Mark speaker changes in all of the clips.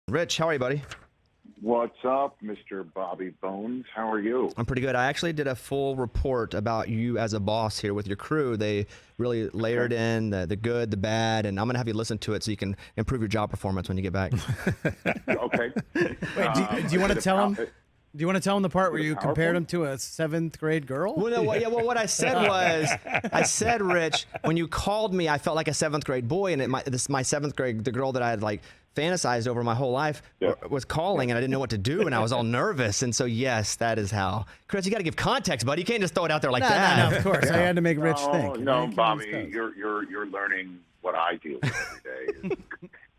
Speaker 1: Rich, how are you, buddy?
Speaker 2: What's up, Mr. Bobby Bones? How are you?
Speaker 1: I'm pretty good. I actually did a full report about you as a boss here with your crew. They really layered in the good, the bad, and I'm going to have you listen to it so you can improve your job performance when you get back.
Speaker 2: Okay.
Speaker 3: Wait, do you want to tell him? Do you want to tell him the part where you compared him to a 7th grade girl?
Speaker 1: Well, no, what I said was, I said, Rich, when you called me, I felt like a 7th grade boy, and my 7th grade, the girl that I had fantasized over my whole life was calling, and I didn't know what to do, and I was all nervous. And so, yes, that is how. Chris, you got to give context, buddy. You can't just throw it out there like that.
Speaker 3: No, of course. I had to make Rich think.
Speaker 2: No, Bobby, you're learning what I deal with every day.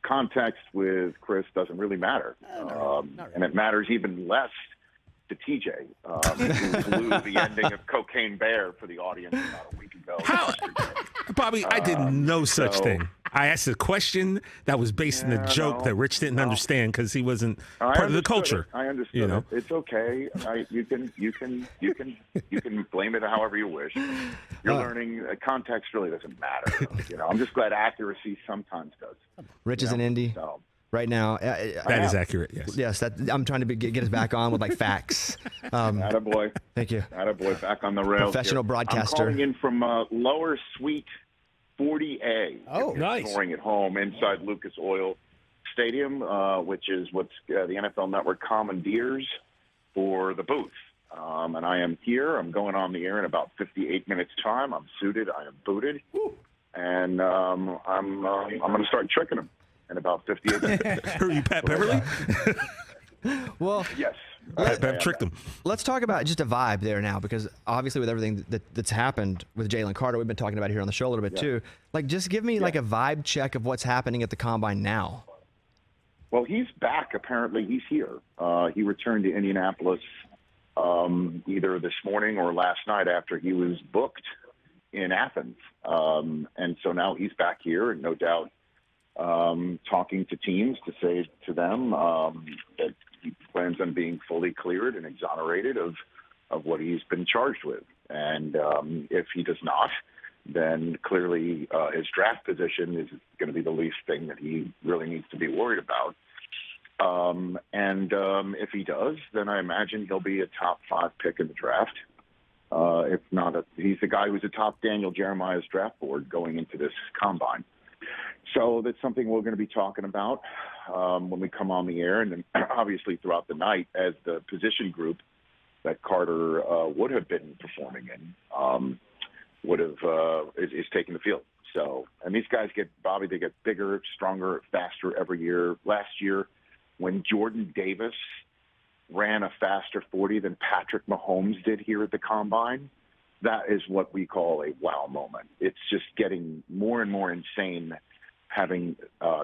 Speaker 2: Context with Chris doesn't really matter, and it matters even less to TJ, who blew the ending of Cocaine Bear for the audience about a week ago.
Speaker 4: How? Bobby, I did no such thing. I asked a question that was based on a joke that Rich didn't understand because he wasn't part of the culture.
Speaker 2: I understood it. It's okay. You can blame it however you wish. You're learning. Context really doesn't matter. I'm just glad accuracy sometimes does.
Speaker 1: Rich is in Indy.
Speaker 2: So.
Speaker 1: Right now.
Speaker 4: That is accurate, yes.
Speaker 1: Yes, I'm trying to get us back on with facts.
Speaker 2: Attaboy.
Speaker 1: Thank you.
Speaker 2: Attaboy, back on the rails.
Speaker 1: Professional broadcaster.
Speaker 2: I'm calling in from Lower Suite 40A.
Speaker 3: Oh,
Speaker 4: nice.
Speaker 2: Scoring at home inside Lucas Oil Stadium, which is what's the NFL Network commandeers for the booth. And I am here. I'm going on the air in about 58 minutes' time. I'm suited. I am booted. Woo. And I'm going to start tricking them in about 58 minutes.
Speaker 4: Are you Pat Beverly?
Speaker 1: Well,
Speaker 2: yes.
Speaker 4: Pat tricked him.
Speaker 1: Let's talk about just a vibe there now, because obviously with everything that's happened with Jalen Carter, we've been talking about it here on the show a little bit too. Just give me a vibe check of what's happening at the Combine now.
Speaker 2: Well, he's back. Apparently, he's here. He returned to Indianapolis either this morning or last night after he was booked in Athens. And so now he's back here, and no doubt talking to teams to say to them that he plans on being fully cleared and exonerated of what he's been charged with. And if he does not, then clearly his draft position is going to be the least thing that he really needs to be worried about. And if he does, then I imagine he'll be a top 5 pick in the draft. If not, he's the guy who's atop Daniel Jeremiah's draft board going into this combine. So that's something we're going to be talking about when we come on the air, and then obviously throughout the night as the position group that Carter would have been performing in is taking the field. So, and these guys they get bigger, stronger, faster every year. Last year, when Jordan Davis ran a faster 40 than Patrick Mahomes did here at the Combine, that is what we call a wow moment. It's just getting more and more insane having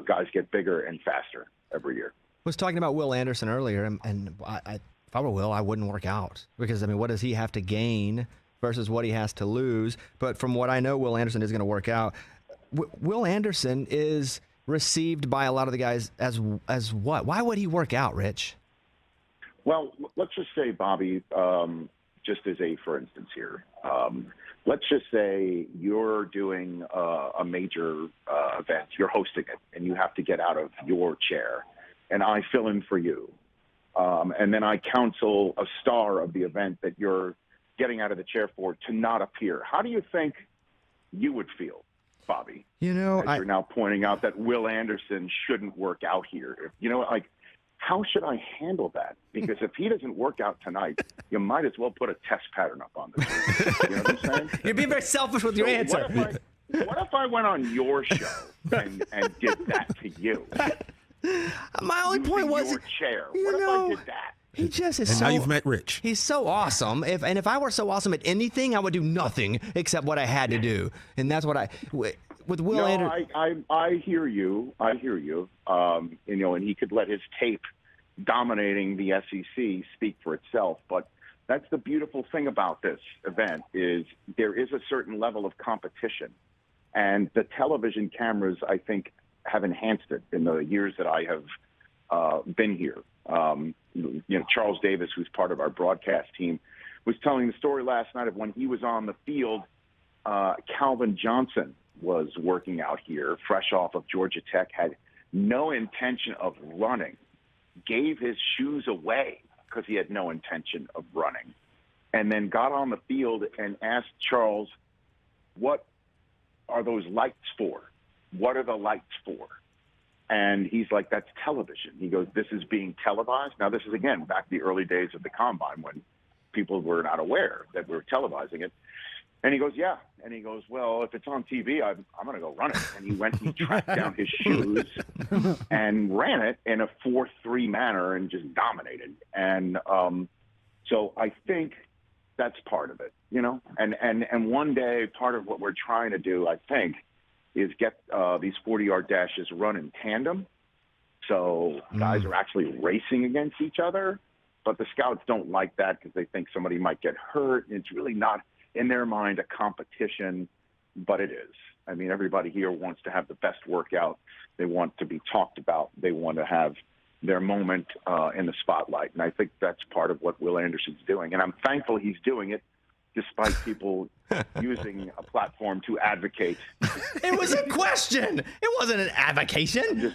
Speaker 2: guys get bigger and faster every year.
Speaker 1: I was talking about Will Anderson earlier, and if I were Will, I wouldn't work out, because, what does he have to gain versus what he has to lose? But from what I know, Will Anderson is going to work out. Will Anderson is received by a lot of the guys as what? Why would he work out, Rich?
Speaker 2: Well, let's just say, Bobby, just as a for instance here, let's just say you're doing a major event, you're hosting it, and you have to get out of your chair, and I fill in for you. And then I counsel a star of the event that you're getting out of the chair for to not appear. How do you think you would feel, Bobby? You're now pointing out that Will Anderson shouldn't work out here. How should I handle that? Because if he doesn't work out tonight, you might as well put a test pattern up on this. You know what I'm saying?
Speaker 1: You're being very selfish with your answer.
Speaker 2: What if I went on your show and did that to you?
Speaker 1: My only point was
Speaker 2: your chair. What if I did that?
Speaker 1: He just is
Speaker 4: and now you've met Rich.
Speaker 1: He's so awesome. If I were so awesome at anything, I would do nothing except what I had to do. And that's what with Will Anderson.
Speaker 2: I hear you. And he could let his tape dominating the SEC speak for itself. But that's the beautiful thing about this event is there is a certain level of competition. And the television cameras, I think, have enhanced it in the years that I have been here. Charles Davis, who's part of our broadcast team, was telling the story last night of when he was on the field. Calvin Johnson was working out here, fresh off of Georgia Tech, had no intention of running gave his shoes away because he had no intention of running, and then got on the field and asked Charles, what are those lights for? What are the lights for? And he's like, that's television. He goes, this is being televised. Now, this is, again, back the early days of the Combine when people were not aware that we were televising it. And he goes, yeah. And he goes, well, if it's on TV, I'm going to go run it. And he went and he tracked down his shoes and ran it in a 4-3 manner and just dominated. And so I think that's part of it, you know. And one day, part of what we're trying to do, I think, is get these 40-yard dashes run in tandem. So guys are actually racing against each other. But the scouts don't like that because they think somebody might get hurt. It's really not, in their mind, a competition, but it is. I mean, everybody here wants to have the best workout. They want to be talked about. They want to have their moment in the spotlight. And I think that's part of what Will Anderson's doing. And I'm thankful he's doing it, despite people using a platform to advocate.
Speaker 1: It was a question. It wasn't an avocation.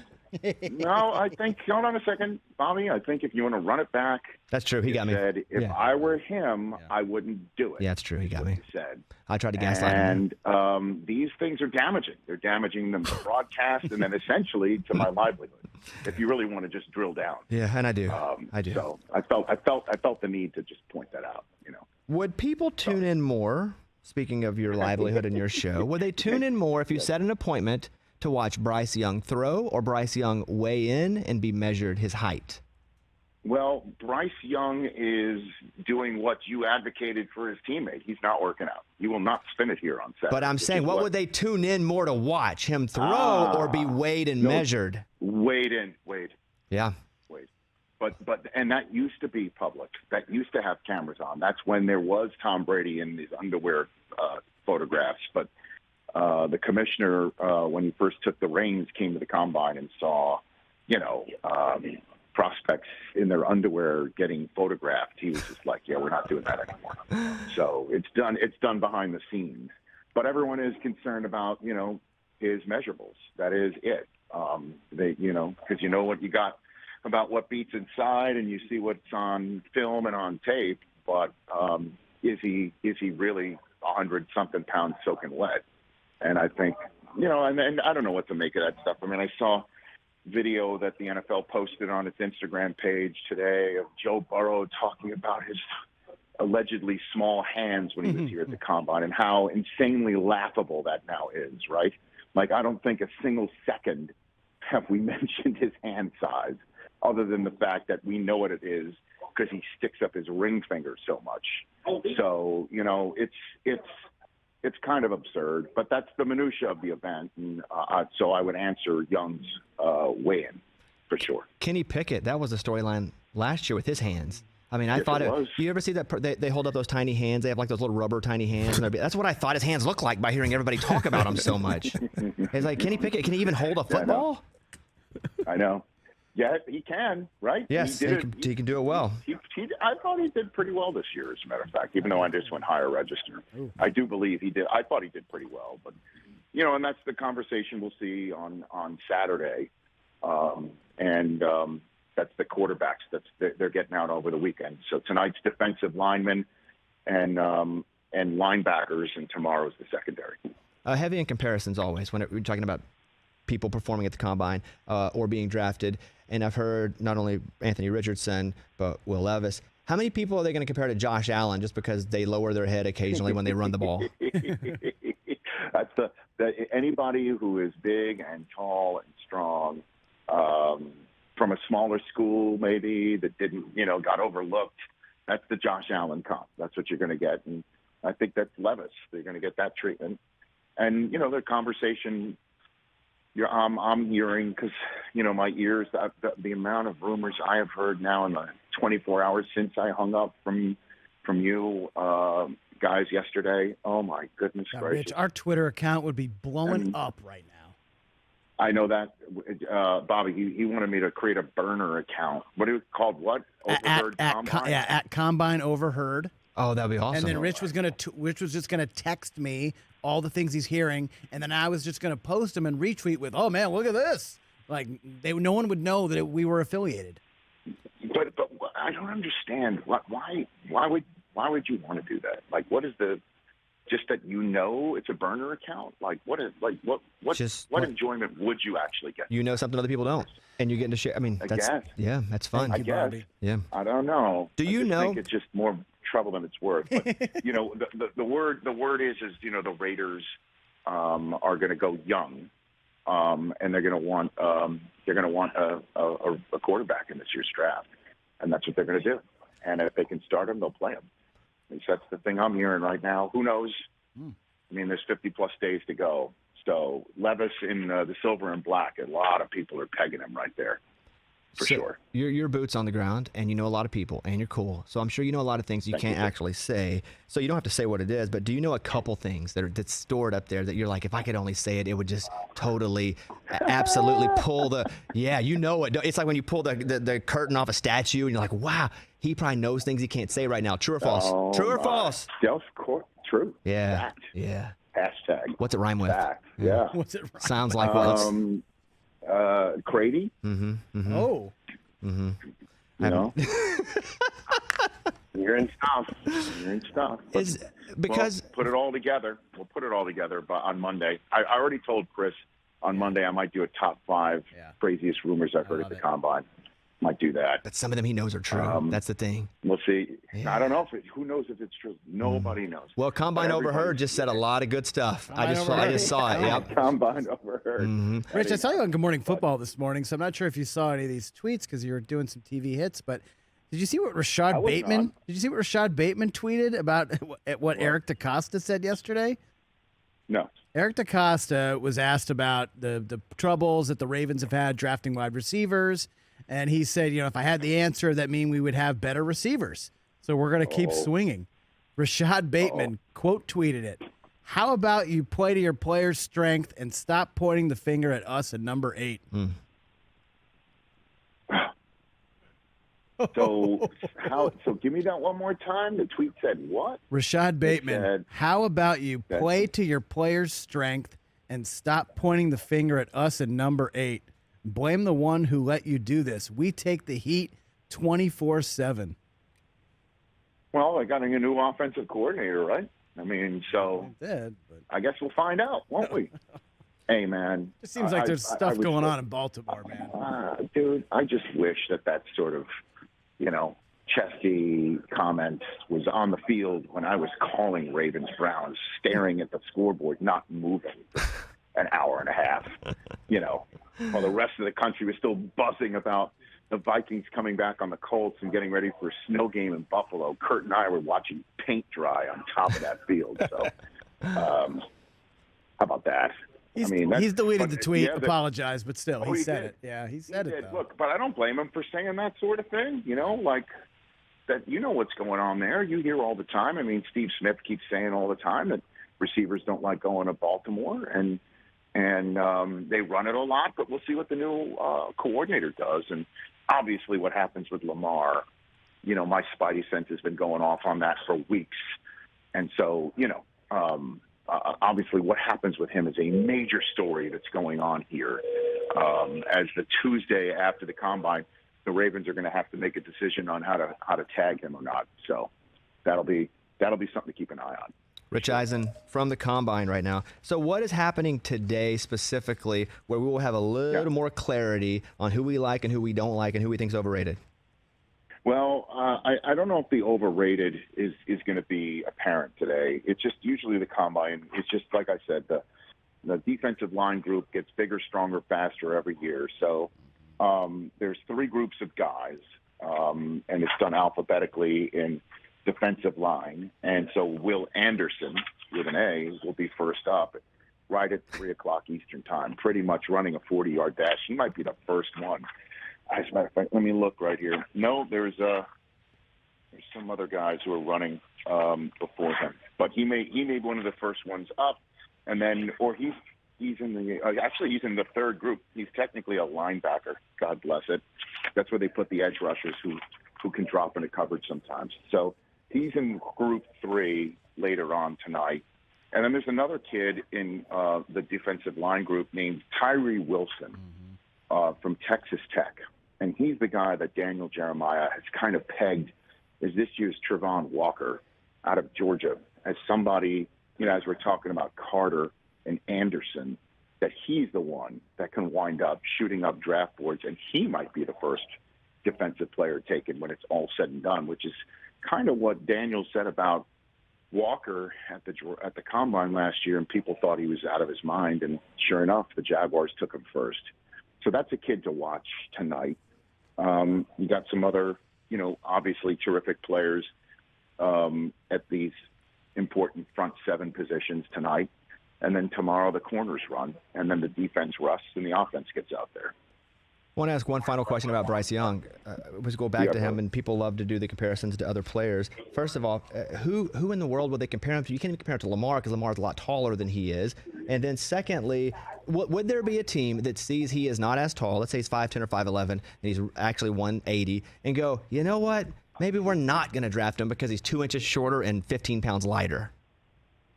Speaker 2: No, I think, hold on a second, Bobby. I think if you want to run it back.
Speaker 1: That's true. He got me.
Speaker 2: Said, if I were him, I wouldn't do it.
Speaker 1: Yeah, that's true. He got me.
Speaker 2: He said.
Speaker 1: I tried to gaslight him.
Speaker 2: And these things are damaging. They're damaging the broadcast and then essentially to my livelihood, if you really want to just drill down.
Speaker 1: Yeah, and I do. I do.
Speaker 2: So I felt the need to just point that out, you know.
Speaker 1: Would people tune in more, speaking of your livelihood and your show, would they tune in more if you set an appointment to watch Bryce Young throw or Bryce Young weigh in and be measured his height?
Speaker 2: Well, Bryce Young is doing what you advocated for his teammate. He's not working out. He will not spin it here on Saturday.
Speaker 1: But I'm saying, what would they tune in more to watch? Him throw or be weighed and measured?
Speaker 2: Weighed.
Speaker 1: Yeah.
Speaker 2: Weighed. But and that used to be public. That used to have cameras on. That's when there was Tom Brady in his underwear photographs. But the commissioner, when he first took the reins, came to the Combine and saw, prospects in their underwear getting photographed. He was just like, yeah, we're not doing that anymore. So it's done behind the scenes. But everyone is concerned about, his measurables. That is it. Because you know what you got about what beats inside and you see what's on film and on tape. But is he really 100-something pounds soaking wet? And I think, and I don't know what to make of that stuff. I mean, I saw video that the NFL posted on its Instagram page today of Joe Burrow talking about his allegedly small hands when he was here at the Combine and how insanely laughable that now is, right? Like, I don't think a single second have we mentioned his hand size other than the fact that we know what it is because he sticks up his ring finger so much. So, it's kind of absurd, but that's the minutia of the event. And so I would answer Young's weigh-in for sure.
Speaker 1: Kenny Pickett, that was a storyline last year with his hands. I mean, I thought it was. You ever see that? They hold up those tiny hands. They have like those little rubber tiny hands. And that's what I thought his hands looked like by hearing everybody talk about him so much. It's like, Kenny Pickett, can he even hold a football?
Speaker 2: I know. Yeah, he can, right?
Speaker 1: Yes, he can do it well.
Speaker 2: I thought he did pretty well this year, as a matter of fact, even though I just went higher register. I do believe he did. I thought he did pretty well. But, and that's the conversation we'll see on Saturday. That's the quarterbacks. They're getting out over the weekend. So tonight's defensive linemen and linebackers, and tomorrow's the secondary.
Speaker 1: Heavy in comparisons always when we're talking about people performing at the Combine or being drafted. And I've heard not only Anthony Richardson, but Will Levis. How many people are they going to compare to Josh Allen just because they lower their head occasionally when they run the ball?
Speaker 2: That's anybody who is big and tall and strong from a smaller school maybe that didn't, got overlooked. That's the Josh Allen comp. That's what you're going to get. And I think that's Levis. They're going to get that treatment. And, the conversation I'm hearing because, my ears, the amount of rumors I have heard now in the 24 hours since I hung up from you guys yesterday. Oh, my goodness gracious.
Speaker 3: Rich, our Twitter account would be blowing up right now.
Speaker 2: I know that. Bobby, he wanted me to create a burner account. What is it called? What? Overheard Combine?
Speaker 3: At Combine Overheard.
Speaker 1: Oh, that'd be awesome.
Speaker 3: And then Rich was just gonna text me all the things he's hearing, and then I was just gonna post them and retweet with, "Oh man, look at this!" Like no one would know that we were affiliated.
Speaker 2: But I don't understand why would you want to do that? Like, what is the just that it's a burner account? Like, what enjoyment would you actually get?
Speaker 1: You know something other people don't, and you're getting to share. I mean, that's fun.
Speaker 2: I guess. Yeah. I don't know.
Speaker 1: Do you know?
Speaker 2: I think it's just more trouble than it's worth. But the word is the Raiders are going to go young, and they're going to want a quarterback in this year's draft, and that's what they're going to do. And if they can start him, they'll play him. At least that's the thing I'm hearing right now. Who knows? I mean, there's 50-plus days to go. So Levis in the silver and black, a lot of people are pegging him right there. For sure.
Speaker 1: Your boots on the ground, and you know a lot of people, and you're cool. So I'm sure you know a lot of things you can't actually say. So you don't have to say what it is, but do you know a couple things that's stored up there that you're like, if I could only say it, it would just totally, absolutely pull the, you know it. It's like when you pull the curtain off a statue, and you're like, wow, he probably knows things he can't say right now. True or false? True or false?
Speaker 2: Of course. True.
Speaker 1: Yeah.
Speaker 2: Fact.
Speaker 1: Yeah.
Speaker 2: Hashtag.
Speaker 1: What's it rhyme with?
Speaker 2: Fact. Yeah.
Speaker 3: What's it rhyme
Speaker 1: Sounds like what?
Speaker 2: Crady.
Speaker 1: Mm-hmm.
Speaker 3: Oh.
Speaker 2: Mm-hmm. You know, you're in stuff.
Speaker 1: Because
Speaker 2: put it all together. We'll put it all together. But on Monday, I already told Chris on Monday I might do a top 5 craziest rumors I've heard at the Combine. Might do that.
Speaker 1: But some of them he knows are true. That's the thing.
Speaker 2: We'll see. Yeah. I don't know who knows if it's true. Nobody knows.
Speaker 1: Well, Combine Overheard just said a lot of good stuff. I just saw it. Yep.
Speaker 2: Combine Overheard.
Speaker 1: Mm-hmm.
Speaker 3: Rich, I saw you on Good Morning Football this morning, so I'm not sure if you saw any of these tweets because you were doing some TV hits. But did you see what Rashad Bateman? Did you see what Rashad Bateman tweeted about what Eric DeCosta said yesterday?
Speaker 2: No.
Speaker 3: Eric DeCosta was asked about the troubles that the Ravens have had drafting wide receivers. And he said, if I had the answer, that mean we would have better receivers. So we're going to keep swinging. Rashad Bateman quote tweeted it. How about you play to your players' strength and stop pointing the finger at us at number 8?
Speaker 2: So give me that one more time. The tweet said what?
Speaker 3: Rashad Bateman, said, how about you play to your players' strength and stop pointing the finger at us at number 8? Blame the one who let you do this. We take the heat 24/7.
Speaker 2: Well, I got a new offensive coordinator, right? I mean, so I guess we'll find out, won't we? Hey, man.
Speaker 3: It seems like there's stuff going on in Baltimore, man.
Speaker 2: Dude, I just wish that sort of, chesty comment was on the field when I was calling Ravens-Browns, staring at the scoreboard, not moving for an hour and a half, while the rest of the country was still buzzing about the Vikings coming back on the Colts and getting ready for a snow game in Buffalo. Kurt and I were watching paint dry on top of that field. So how about that?
Speaker 3: He's deleted the tweet, apologized, but still, he said it. Yeah, he said it, though.
Speaker 2: Look, but I don't blame him for saying that sort of thing, like that. What's going on there. You hear all the time. I mean, Steve Smith keeps saying all the time that receivers don't like going to Baltimore, and they run it a lot, but we'll see what the new coordinator does. And obviously what happens with Lamar, my spidey sense has been going off on that for weeks. And so, obviously what happens with him is a major story that's going on here. As the Tuesday after the Combine, the Ravens are going to have to make a decision on how to tag him or not. So that'll be something to keep an eye on.
Speaker 1: Rich Eisen from the Combine right now. So what is happening today specifically where we will have a little more clarity on who we like and who we don't like and who we think is overrated?
Speaker 2: Well, I don't know if the overrated is going to be apparent today. It's just usually the Combine. It's just like I said, the defensive line group gets bigger, stronger, faster every year. So there's 3 groups of guys, and it's done alphabetically in defensive line. And so Will Anderson, with an A, will be first up right at 3 o'clock Eastern time, pretty much running a 40-yard dash. He might be the first one. As a matter of fact, let me look right here. No, there's some other guys who are running before him, but he may be one of the first ones up, and then he's in the third group. He's technically a linebacker. God bless it. That's where they put the edge rushers who can drop into coverage sometimes. So he's in group 3 later on tonight, and then there's another kid in the defensive line group named Tyree Wilson from Texas Tech. And he's the guy that Daniel Jeremiah has kind of pegged as this year's Trevon Walker out of Georgia, as somebody, as we're talking about Carter and Anderson, that he's the one that can wind up shooting up draft boards, and he might be the first defensive player taken when it's all said and done, which is kind of what Daniel said about Walker at the Combine last year, and people thought he was out of his mind, and sure enough, the Jaguars took him first. So that's a kid to watch tonight. You got some other, obviously terrific players at these important front seven positions tonight. And then tomorrow the corners run, and then the defense rusts, and the offense gets out there.
Speaker 1: I want to ask one final question about Bryce Young. Let's go back to him, and people love to do the comparisons to other players. First of all, who in the world would they compare him to? You can't even compare him to Lamar because Lamar's a lot taller than he is. And then secondly, would there be a team that sees he is not as tall, let's say he's 5'10 or 5'11, and he's actually 180, and go, you know what, maybe we're not going to draft him because he's 2 inches shorter and 15 pounds lighter?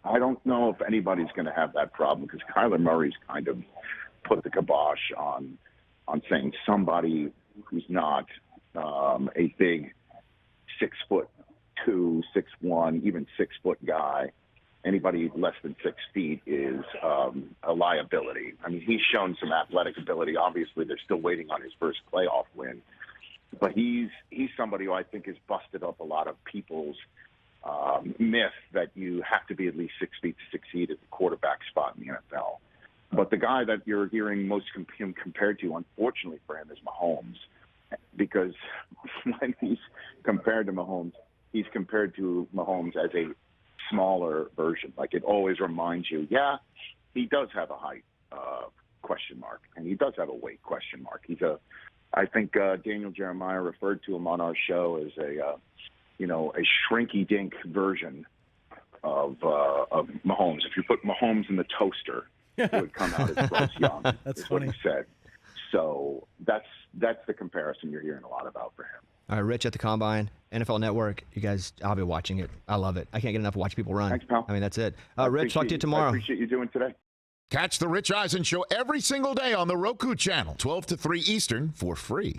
Speaker 2: I don't know if anybody's going to have that problem because Kyler Murray's kind of put the kibosh on saying somebody who's not a big 6'2", 6'1", even 6 foot guy, anybody less than 6 feet is a liability. I mean, he's shown some athletic ability. Obviously, they're still waiting on his first playoff win, but he's somebody who I think has busted up a lot of people's myth that you have to be at least 6 feet to succeed at the quarterback spot in the NFL. But the guy that you're hearing most him compared to, unfortunately for him, is Mahomes. Because when he's compared to Mahomes, he's compared to Mahomes as a smaller version. Like, it always reminds you, yeah, he does have a height question mark, and he does have a weight question mark. I think Daniel Jeremiah referred to him on our show as a shrinky-dink version of Mahomes. If you put Mahomes in the toaster, it would come out as Bryce Young.
Speaker 3: That's
Speaker 2: what
Speaker 3: funny.
Speaker 2: he said. So that's the comparison you're hearing a lot about for him.
Speaker 1: All right, Rich at the Combine, NFL Network. You guys, I'll be watching it. I love it. I can't get enough of watching people run.
Speaker 2: Thanks, pal.
Speaker 1: I mean, that's it. Rich, talk to you tomorrow.
Speaker 2: I appreciate you doing today.
Speaker 5: Catch the Rich Eisen Show every single day on the Roku channel, 12 to 3 Eastern, for free.